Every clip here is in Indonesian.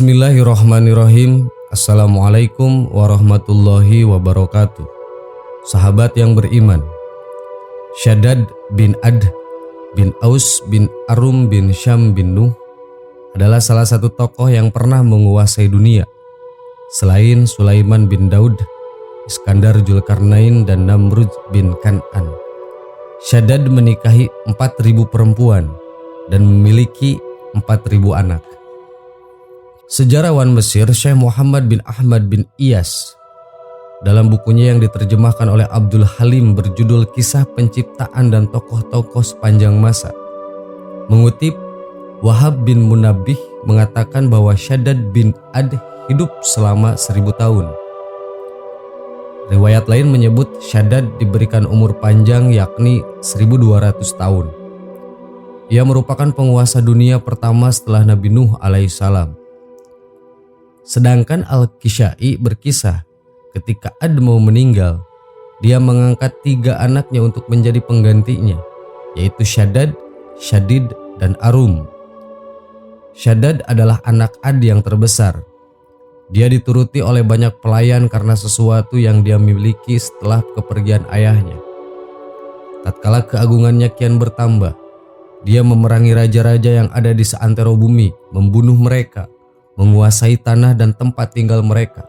Bismillahirrahmanirrahim. Assalamualaikum warahmatullahi wabarakatuh. Sahabat yang beriman, Shaddad bin Ad bin Aus bin Arum bin Syam bin Nuh adalah salah satu tokoh yang pernah menguasai dunia. Selain Sulaiman bin Daud, Iskandar Zulkarnain dan Namrud bin Kan'an, Shaddad menikahi 4.000 perempuan dan memiliki 4.000 anak. Sejarawan Mesir Syekh Muhammad bin Ahmad bin Iyas dalam bukunya yang diterjemahkan oleh Abdul Halim berjudul Kisah Penciptaan dan Tokoh-Tokoh Sepanjang Masa mengutip Wahab bin Munabbih mengatakan bahwa Shaddad bin Ad hidup selama 1000 tahun. Riwayat lain menyebut Shaddad diberikan umur panjang yakni 1200 tahun. Ia merupakan penguasa dunia pertama setelah Nabi Nuh alaihissalam. Sedangkan Al-Kisha'i berkisah ketika Ad mau meninggal, dia mengangkat 3 anaknya untuk menjadi penggantinya, yaitu Shaddad, Syadid, dan Arum. Shaddad adalah anak Ad yang terbesar. Dia dituruti oleh banyak pelayan karena sesuatu yang dia miliki setelah kepergian ayahnya. Tatkala keagungannya kian bertambah, dia memerangi raja-raja yang ada di seantero bumi, membunuh mereka, menguasai tanah dan tempat tinggal mereka.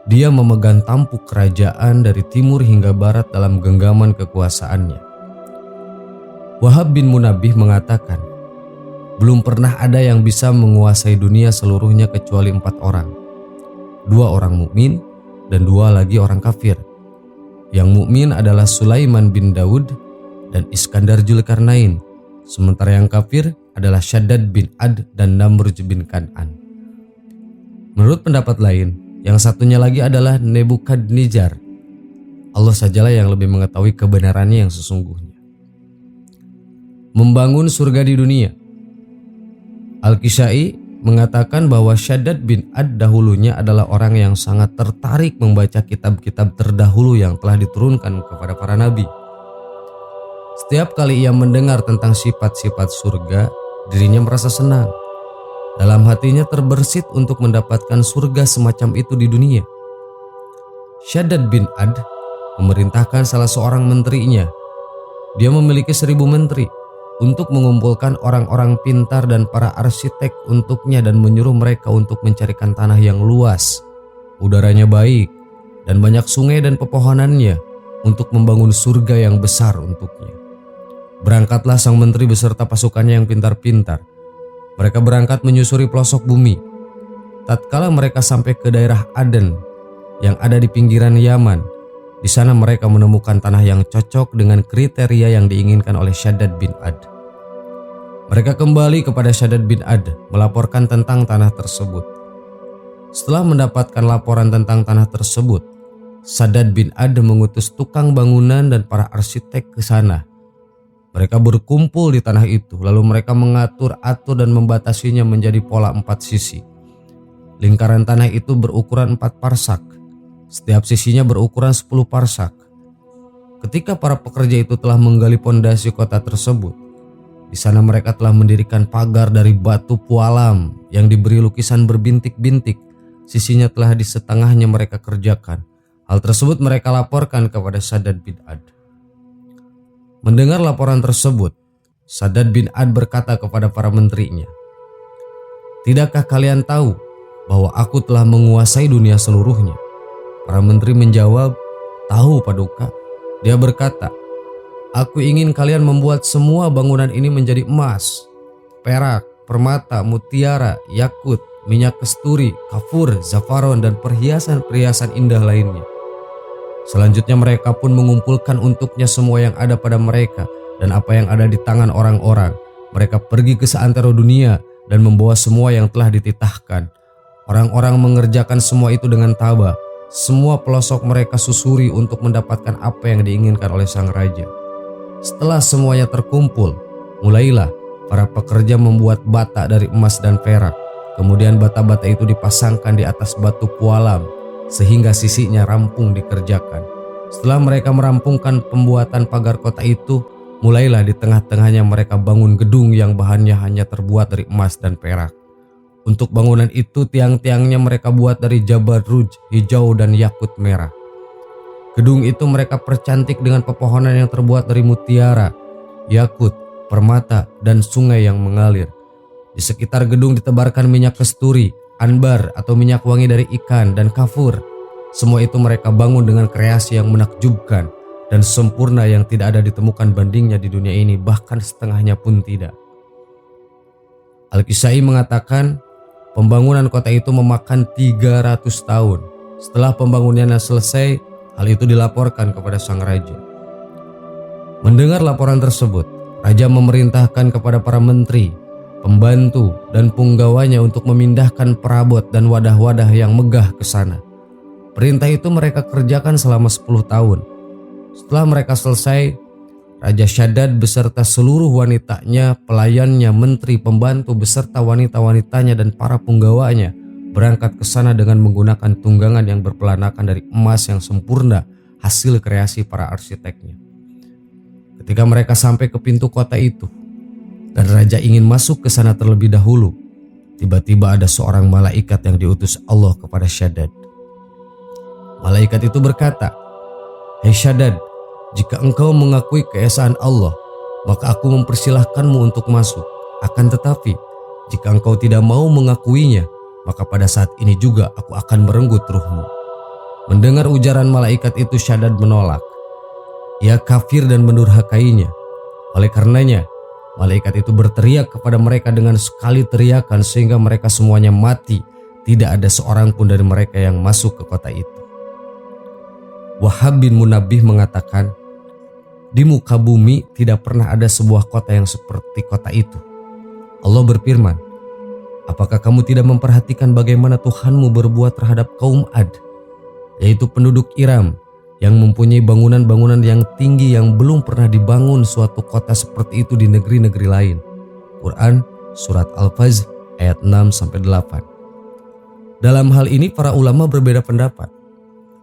Dia memegang tampuk kerajaan dari timur hingga barat dalam genggaman kekuasaannya. Wahab bin Munabbih mengatakan, belum pernah ada yang bisa menguasai dunia seluruhnya kecuali 4 orang. 2 orang mukmin dan 2 lagi orang kafir. Yang mukmin adalah Sulaiman bin Daud dan Iskandar Zulkarnain, sementara yang kafir adalah Shaddad bin Ad dan Namrud bin Kan'an. Menurut pendapat lain, yang satunya lagi adalah Nebukadnezar. Allah sajalah yang lebih mengetahui kebenarannya yang sesungguhnya. Membangun surga di dunia. Al-Kisha'i mengatakan bahwa Shaddad bin Ad dahulunya adalah orang yang sangat tertarik membaca kitab-kitab terdahulu yang telah diturunkan kepada para nabi. Setiap kali ia mendengar tentang sifat-sifat surga, dirinya merasa senang. Dalam hatinya terbersit untuk mendapatkan surga semacam itu di dunia. Shaddad bin Ad memerintahkan salah seorang menterinya. Dia memiliki 1000 menteri untuk mengumpulkan orang-orang pintar dan para arsitek untuknya dan menyuruh mereka untuk mencarikan tanah yang luas, udaranya baik, dan banyak sungai dan pepohonannya untuk membangun surga yang besar untuknya. Berangkatlah sang menteri beserta pasukannya yang pintar-pintar. Mereka berangkat menyusuri pelosok bumi. Tatkala mereka sampai ke daerah Aden yang ada di pinggiran Yaman, di sana mereka menemukan tanah yang cocok dengan kriteria yang diinginkan oleh Shaddad bin Ad. Mereka kembali kepada Shaddad bin Ad melaporkan tentang tanah tersebut. Setelah mendapatkan laporan tentang tanah tersebut, Shaddad bin Ad mengutus tukang bangunan dan para arsitek ke sana. Mereka berkumpul di tanah itu, lalu mereka mengatur-atur dan membatasinya menjadi pola 4 sisi. Lingkaran tanah itu berukuran 4 parsak. Setiap sisinya berukuran 10 parsak. Ketika para pekerja itu telah menggali pondasi kota tersebut, di sana mereka telah mendirikan pagar dari batu pualam yang diberi lukisan berbintik-bintik. Sisinya telah di setengahnya mereka kerjakan. Hal tersebut mereka laporkan kepada Shaddad bin Ad. Mendengar laporan tersebut, Shaddad bin Ad berkata kepada para menterinya, "Tidakkah kalian tahu bahwa aku telah menguasai dunia seluruhnya?" Para menteri menjawab, "Tahu Paduka." Dia berkata, "Aku ingin kalian membuat semua bangunan ini menjadi emas, perak, permata, mutiara, yakut, minyak kasturi, kafur, zafaron, dan perhiasan-perhiasan indah lainnya." Selanjutnya mereka pun mengumpulkan untuknya semua yang ada pada mereka dan apa yang ada di tangan orang-orang. Mereka pergi ke seantero dunia dan membawa semua yang telah dititahkan. Orang-orang mengerjakan semua itu dengan tabah. Semua pelosok mereka susuri untuk mendapatkan apa yang diinginkan oleh sang raja. Setelah semuanya terkumpul, mulailah para pekerja membuat bata dari emas dan perak. Kemudian bata-bata itu dipasangkan di atas batu pualam sehingga sisinya rampung dikerjakan. Setelah mereka merampungkan pembuatan pagar kota itu, mulailah di tengah-tengahnya mereka bangun gedung yang bahannya hanya terbuat dari emas dan perak. Untuk bangunan itu tiang-tiangnya mereka buat dari Jabarruj hijau dan yakut merah. Gedung itu mereka percantik dengan pepohonan yang terbuat dari mutiara, yakut, permata, dan sungai yang mengalir. Di sekitar gedung ditebarkan minyak kasturi, anbar atau minyak wangi dari ikan, dan kafur. Semua itu mereka bangun dengan kreasi yang menakjubkan dan sempurna yang tidak ada ditemukan bandingnya di dunia ini, bahkan setengahnya pun tidak. Al-Kisai mengatakan pembangunan kota itu memakan 300 tahun. Setelah pembangunannya selesai, hal itu dilaporkan kepada sang raja. Mendengar laporan tersebut, raja memerintahkan kepada para menteri, pembantu, dan punggawanya untuk memindahkan perabot dan wadah-wadah yang megah ke sana. Perintah itu mereka kerjakan selama 10 tahun. Setelah mereka selesai, Raja Shaddad beserta seluruh wanitanya, pelayannya, menteri, pembantu, beserta wanita-wanitanya dan para punggawanya berangkat ke sana dengan menggunakan tunggangan yang berpelanakan dari emas yang sempurna, hasil kreasi para arsiteknya. Ketika mereka sampai ke pintu kota itu dan raja ingin masuk ke sana terlebih dahulu, tiba-tiba ada seorang malaikat yang diutus Allah kepada Shaddad. Malaikat itu berkata, "Hei Shaddad, jika engkau mengakui keesaan Allah, maka aku mempersilahkanmu untuk masuk. Akan tetapi, jika engkau tidak mau mengakuinya, maka pada saat ini juga aku akan merenggut ruhmu." Mendengar ujaran malaikat itu, Shaddad menolak. Ia kafir dan mendurhakainya. Oleh karenanya, malaikat itu berteriak kepada mereka dengan sekali teriakan sehingga mereka semuanya mati. Tidak ada seorang pun dari mereka yang masuk ke kota itu. Wahab bin Munabbih mengatakan, di muka bumi tidak pernah ada sebuah kota yang seperti kota itu. Allah berfirman, apakah kamu tidak memperhatikan bagaimana Tuhanmu berbuat terhadap kaum Ad, yaitu penduduk Iram yang mempunyai bangunan-bangunan yang tinggi yang belum pernah dibangun suatu kota seperti itu di negeri-negeri lain. Quran Surat Al-Fajr ayat 6-8. Dalam hal ini para ulama berbeda pendapat.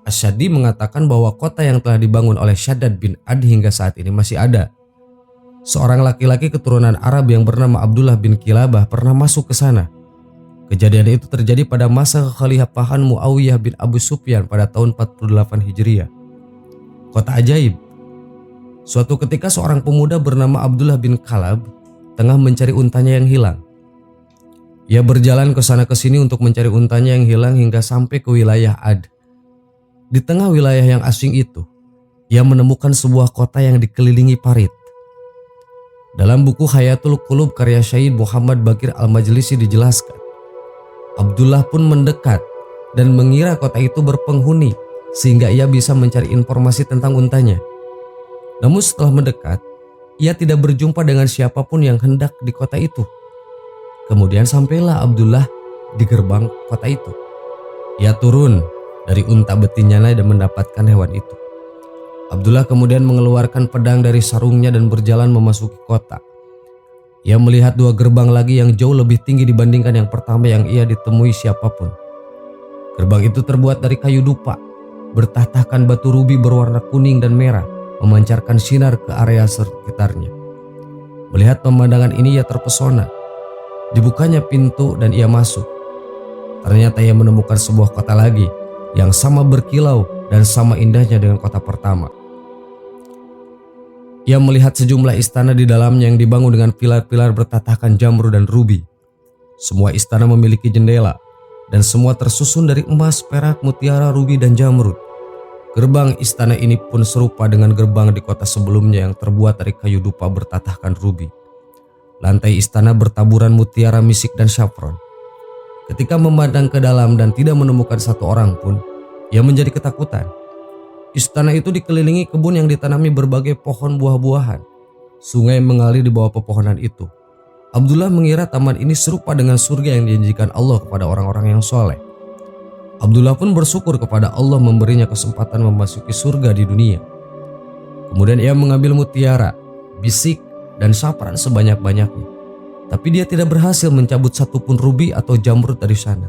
Asyadi mengatakan bahwa kota yang telah dibangun oleh Shaddad bin Ad hingga saat ini masih ada. Seorang laki-laki keturunan Arab yang bernama Abdullah bin Kilabah pernah masuk ke sana. Kejadian itu terjadi pada masa kekhalifahan Muawiyah bin Abu Sufyan pada tahun 48 Hijriah. Kota ajaib. Suatu ketika seorang pemuda bernama Abdullah bin Kalab tengah mencari untanya yang hilang. Ia berjalan ke sana ke sini untuk mencari untanya yang hilang hingga sampai ke wilayah Ad. Di tengah wilayah yang asing itu, ia menemukan sebuah kota yang dikelilingi parit. Dalam buku Hayatul Qulub karya Syahid Muhammad Bakir Al-Majlisi dijelaskan, Abdullah pun mendekat dan mengira kota itu berpenghuni sehingga ia bisa mencari informasi tentang untanya. Namun setelah mendekat, ia tidak berjumpa dengan siapapun yang hendak di kota itu. Kemudian sampailah Abdullah di gerbang kota itu. Ia turun dari unta betinanya dan mendapatkan hewan itu. Abdullah kemudian mengeluarkan pedang dari sarungnya dan berjalan memasuki kota. Ia melihat dua gerbang lagi yang jauh lebih tinggi dibandingkan yang pertama yang ia ditemui siapapun. Gerbang itu terbuat dari kayu dupa, bertatahkan batu rubi berwarna kuning dan merah, memancarkan sinar ke area sekitarnya. Melihat pemandangan ini ia terpesona. Dibukanya pintu dan ia masuk. Ternyata ia menemukan sebuah kota lagi yang sama berkilau dan sama indahnya dengan kota pertama. Ia melihat sejumlah istana di dalamnya yang dibangun dengan pilar-pilar bertatahkan jamrud dan rubi. Semua istana memiliki jendela dan semua tersusun dari emas, perak, mutiara, rubi, dan jamrud. Gerbang istana ini pun serupa dengan gerbang di kota sebelumnya yang terbuat dari kayu dupa bertatahkan rubi. Lantai istana bertaburan mutiara, misik, dan saffron. Ketika memandang ke dalam dan tidak menemukan satu orang pun, ia menjadi ketakutan. Istana itu dikelilingi kebun yang ditanami berbagai pohon buah-buahan. Sungai mengalir di bawah pepohonan itu. Abdullah mengira taman ini serupa dengan surga yang dijanjikan Allah kepada orang-orang yang soleh. Abdullah pun bersyukur kepada Allah memberinya kesempatan memasuki surga di dunia. Kemudian ia mengambil mutiara, bisik, dan saffron sebanyak-banyaknya. Tapi dia tidak berhasil mencabut satupun rubi atau jamrud dari sana.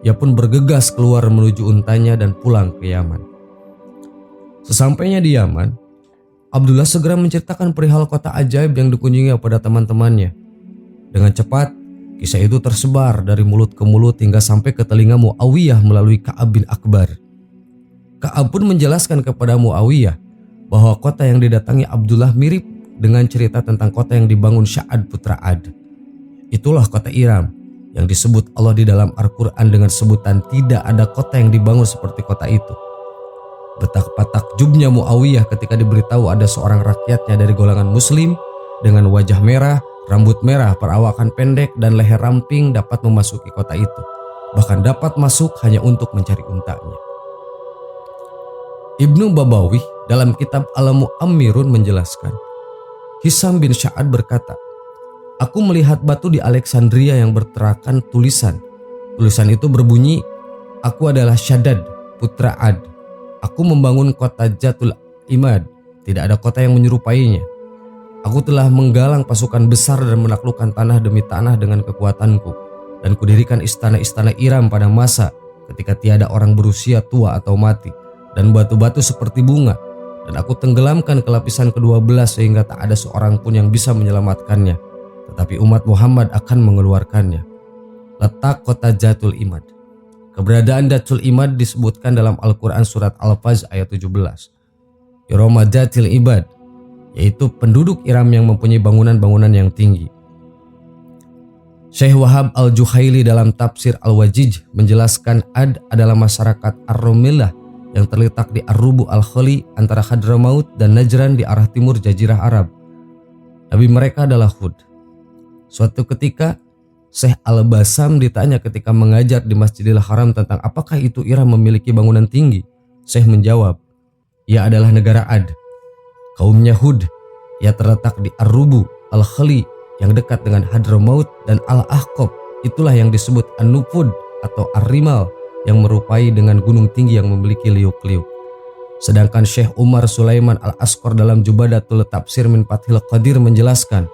Ia pun bergegas keluar menuju untanya dan pulang ke Yaman. Sesampainya di Yaman, Abdullah segera menceritakan perihal kota ajaib yang dikunjungi kepada teman-temannya. Dengan cepat, Kisah itu tersebar dari mulut ke mulut hingga sampai ke telinga Muawiyah melalui Ka'ab bin Akbar. Ka'ab pun menjelaskan kepada Muawiyah bahwa kota yang didatangi Abdullah mirip dengan cerita tentang kota yang dibangun Sya'ad putra Ad. Itulah kota Iram yang disebut Allah di dalam Al-Quran dengan sebutan tidak ada kota yang dibangun seperti kota itu. Betapa takjubnya Muawiyah ketika diberitahu ada seorang rakyatnya dari golongan muslim dengan wajah merah, rambut merah, perawakan pendek dan leher ramping dapat memasuki kota itu. Bahkan dapat masuk hanya untuk mencari untanya. Ibnu Babawi dalam kitab Al-Mu'ammirun menjelaskan, Hisam bin Sya'ad berkata, "Aku melihat batu di Alexandria yang berterakan tulisan. Tulisan itu berbunyi, aku adalah Shaddad, putra Ad. Aku membangun kota Jatul Imad. Tidak ada kota yang menyerupainya. Aku telah menggalang pasukan besar dan menaklukkan tanah demi tanah dengan kekuatanku. Dan kudirikan istana-istana Iram pada masa ketika tiada orang berusia tua atau mati. Dan batu-batu seperti bunga. Dan aku tenggelamkan ke lapisan ke-12 sehingga tak ada seorang pun yang bisa menyelamatkannya. Tetapi umat Muhammad akan mengeluarkannya." Letak kota Jatul Imad. Keberadaan Jatul Imad disebutkan dalam Al-Quran surat Al-Fajr ayat 17. Irama Jatil Ibad, yaitu penduduk Iram yang mempunyai bangunan-bangunan yang tinggi. Syekh Wahab Al-Juhaili dalam tafsir Al-Wajij menjelaskan Ad adalah masyarakat Ar-Rumillah yang terletak di Ar-Rubu Al-Khali antara Hadramaut dan Najran di arah timur Jazirah Arab. Nabi mereka adalah Hud. Suatu ketika Syekh Al-Basam ditanya ketika mengajar di Masjidil Haram tentang apakah itu Iram memiliki bangunan tinggi. Syekh menjawab, ia adalah negara Ad. Kaumnya Hud, ia terletak di Ar-Rubu Al-Khali yang dekat dengan Hadramaut dan Al-Ahqab. Itulah yang disebut An-Nufud atau Ar-Rimal yang merupai dengan gunung tinggi yang memiliki liuk-liuk. Sedangkan Syekh Umar Sulaiman Al-Asqar dalam Jubadatul Tafsir min Fathil Qadir menjelaskan,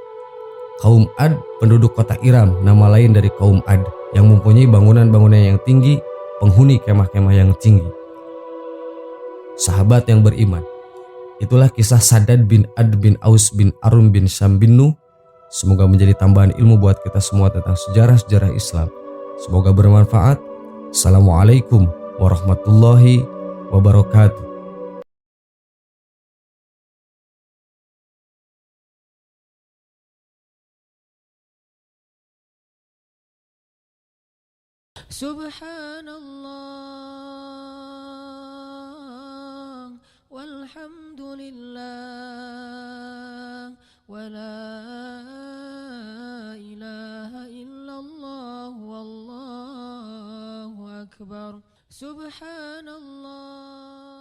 kaum Ad penduduk kota Iram, nama lain dari kaum Ad yang mempunyai bangunan-bangunan yang tinggi, penghuni kemah-kemah yang tinggi. Sahabat yang beriman, itulah kisah Shaddad bin Ad bin Aus bin Arum bin Syam bin Nuh. Semoga menjadi tambahan ilmu buat kita semua tentang sejarah-sejarah Islam. Semoga bermanfaat. Assalamualaikum warahmatullahi wabarakatuh. Subhanallah walhamdulillah wa la ilaha illallah wallahu akbar. Subhanallah.